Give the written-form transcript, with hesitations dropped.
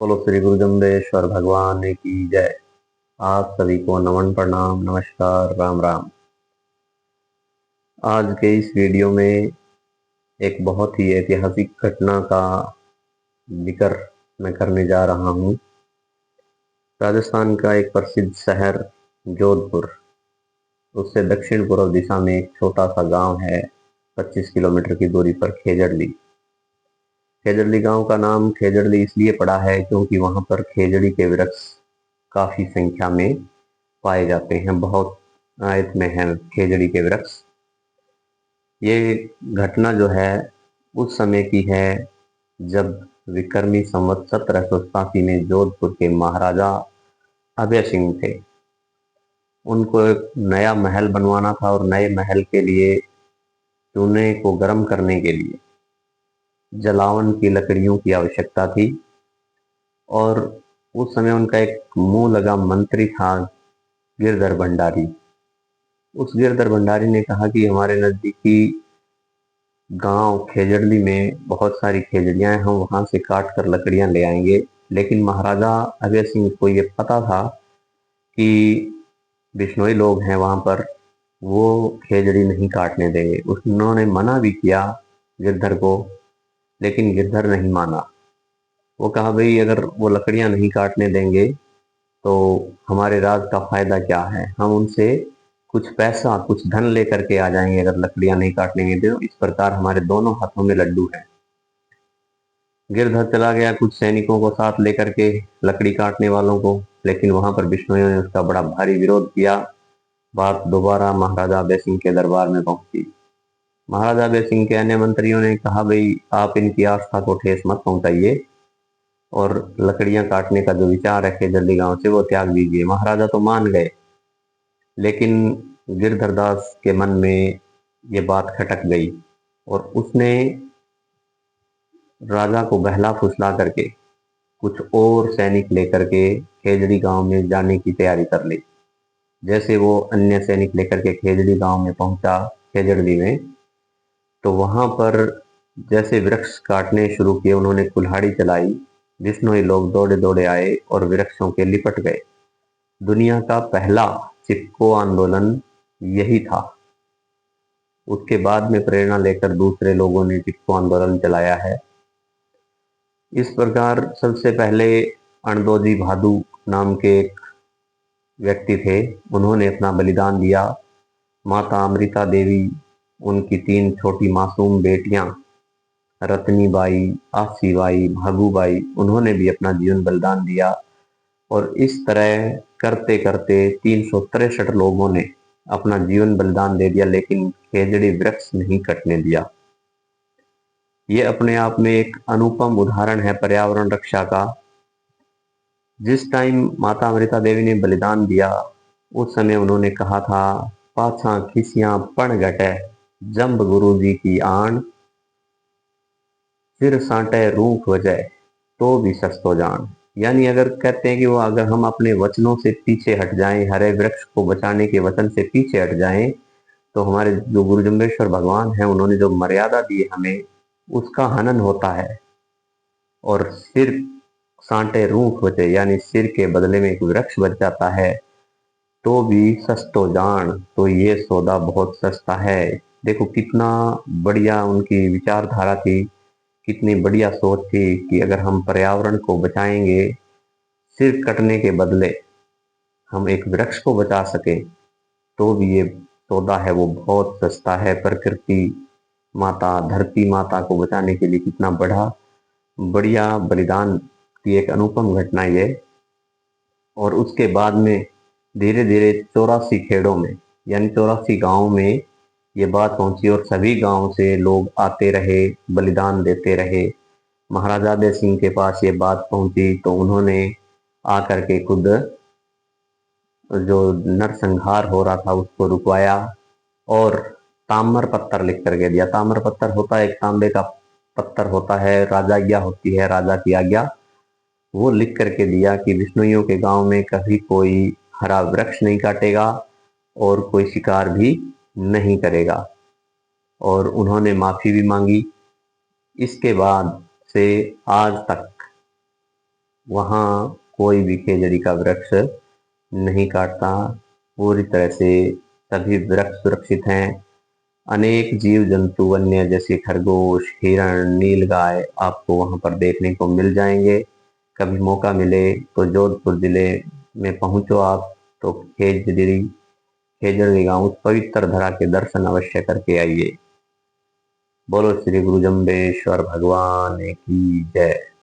बोलो श्री गुरु जम्बेश्वर भगवान की जय। आप सभी को नमन प्रणाम नमस्कार राम राम। आज के इस वीडियो में एक बहुत ही ऐतिहासिक घटना का जिक्र मैं करने जा रहा हूँ। राजस्थान का एक प्रसिद्ध शहर जोधपुर, उससे दक्षिण पूर्व दिशा में एक छोटा सा गांव है 25 किलोमीटर की दूरी पर खेजड़ली। खेजड़ली गांव का नाम खेजड़ली इसलिए पड़ा है क्योंकि वहां पर खेजड़ी के वृक्ष काफी संख्या में पाए जाते हैं। बहुत आयत में है खेजड़ी के वृक्ष। ये घटना जो है उस समय की है जब विक्रमी संवत 1787 में जोधपुर के महाराजा अभय सिंह थे। उनको एक नया महल बनवाना था और नए महल के लिए चूने को गर्म करने के लिए जलावन की लकड़ियों की आवश्यकता थी। और उस समय उनका एक मुंह लगा मंत्री था, गिरधर भंडारी। उस गिरधर भंडारी ने कहा कि हमारे नजदीकी गांव खेजड़ली में बहुत सारी खेजड़ियां हैं, हम वहां से काट कर लकड़ियां ले आएंगे। लेकिन महाराजा अभय सिंह को ये पता था कि बिश्नोई लोग हैं वहां पर, वो खेजड़ी नहीं काटने देंगे। उन्होंने मना भी किया गिरधर को, लेकिन गिरधर नहीं माना। वो कहा भाई अगर वो लकड़ियां नहीं काटने देंगे तो हमारे राज का फायदा क्या है, हम उनसे कुछ पैसा कुछ धन लेकर के आ जाएंगे अगर लकड़ियां नहीं काटने दे। इस प्रकार हमारे दोनों हाथों में लड्डू है। गिरधर चला गया कुछ सैनिकों को साथ लेकर के, लकड़ी काटने वालों को, लेकिन वहां पर बिश्नोइयों ने उसका बड़ा भारी विरोध किया। बात दोबारा महाराजा अभय सिंह के दरबार में पहुंची। महाराजा अभय सिंह के अन्य मंत्रियों ने कहा भाई आप इनकी आस्था को ठेस मत पहुंचाइए और लकड़ियां काटने का जो विचार है खेजड़ली गांव से वो त्याग दीजिए। महाराजा तो मान गए, लेकिन गिरधर दास के मन में ये बात खटक गई और उसने राजा को बहला फुसला करके कुछ और सैनिक लेकर के खेजड़ी गांव में जाने की तैयारी कर ली। जैसे वो अन्य सैनिक लेकर के खेजड़ी गांव में पहुंचा खेजड़ली में, तो वहां पर जैसे वृक्ष काटने शुरू किए, उन्होंने कुल्हाड़ी चलाई। बिश्नोई लोग दौड़े दौड़े आए और वृक्षों के लिपट गए। दुनिया का पहला चिपको आंदोलन यही था। उसके बाद में प्रेरणा लेकर दूसरे लोगों ने चिपको आंदोलन चलाया है। इस प्रकार सबसे पहले अणदोजी भादु नाम के एक व्यक्ति थे, उन्होंने अपना बलिदान दिया। माता अमृता देवी, उनकी 3 छोटी मासूम बेटियां रत्नी बाई, आसी बाई, भागूबाई, उन्होंने भी अपना जीवन बलिदान दिया। और इस तरह करते करते 363 लोगों ने अपना जीवन बलिदान दे दिया, लेकिन खेजड़ी वृक्ष नहीं कटने दिया। ये अपने आप में एक अनुपम उदाहरण है पर्यावरण रक्षा का। जिस टाइम माता अमृता देवी ने बलिदान दिया, उस समय उन्होंने कहा था पाछा खिसियां पण घटे, जम्ब गुरु जी की आन, सिर साटे रूख वजह तो भी सस्तो जान। यानी अगर कहते हैं कि वो अगर हम अपने वचनों से पीछे हट जाएं, हरे वृक्ष को बचाने के वचन से पीछे हट जाएं, तो हमारे जो गुरु जम्बेश्वर भगवान हैं उन्होंने जो मर्यादा दी है हमें, उसका हनन होता है। और सिर सांटे रूख बचे, यानी सिर के बदले में एक वृक्ष बच जाता है तो भी सस्तो जान, तो ये सौदा बहुत सस्ता है। देखो कितना बढ़िया उनकी विचारधारा थी, कितनी बढ़िया सोच थी कि अगर हम पर्यावरण को बचाएंगे, सिर कटने के बदले हम एक वृक्ष को बचा सके, तो भी ये सौदा है वो बहुत सस्ता है। प्रकृति माता, धरती माता को बचाने के लिए कितना बढ़िया बलिदान की एक अनुपम घटना ये। और उसके बाद में धीरे धीरे 84 खेड़ों में, यानी 84 गांवों में ये बात पहुंची और सभी गांव से लोग आते रहे, बलिदान देते रहे। महाराजा अभय सिंह के पास ये बात पहुंची तो उन्होंने आकर के खुद जो नरसंहार हो रहा था उसको रुकवाया और ताम्र पत्थर लिख करके दिया। ताम्र पत्थर होता है एक तांबे का पत्थर होता है, राजाज्ञा होती है, राजा की आज्ञा। वो लिख करके दिया कि बिश्नोइयों के गांव में कभी कोई हरा वृक्ष नहीं काटेगा और कोई शिकार भी नहीं करेगा। और उन्होंने माफी भी मांगी। इसके बाद से आज तक वहाँ कोई भी खेजड़ी का वृक्ष नहीं काटता। पूरी तरह से सभी वृक्ष सुरक्षित हैं। अनेक जीव जंतु वन्य जैसे खरगोश, हिरण, नीलगाय आपको वहां पर देखने को मिल जाएंगे। कभी मौका मिले तो जोधपुर जिले में पहुंचो आप, तो खेजड़ी गांव उस पवित्र धरा के दर्शन अवश्य करके आइए। बोलो श्री गुरु जम्बेश्वर भगवान की जय।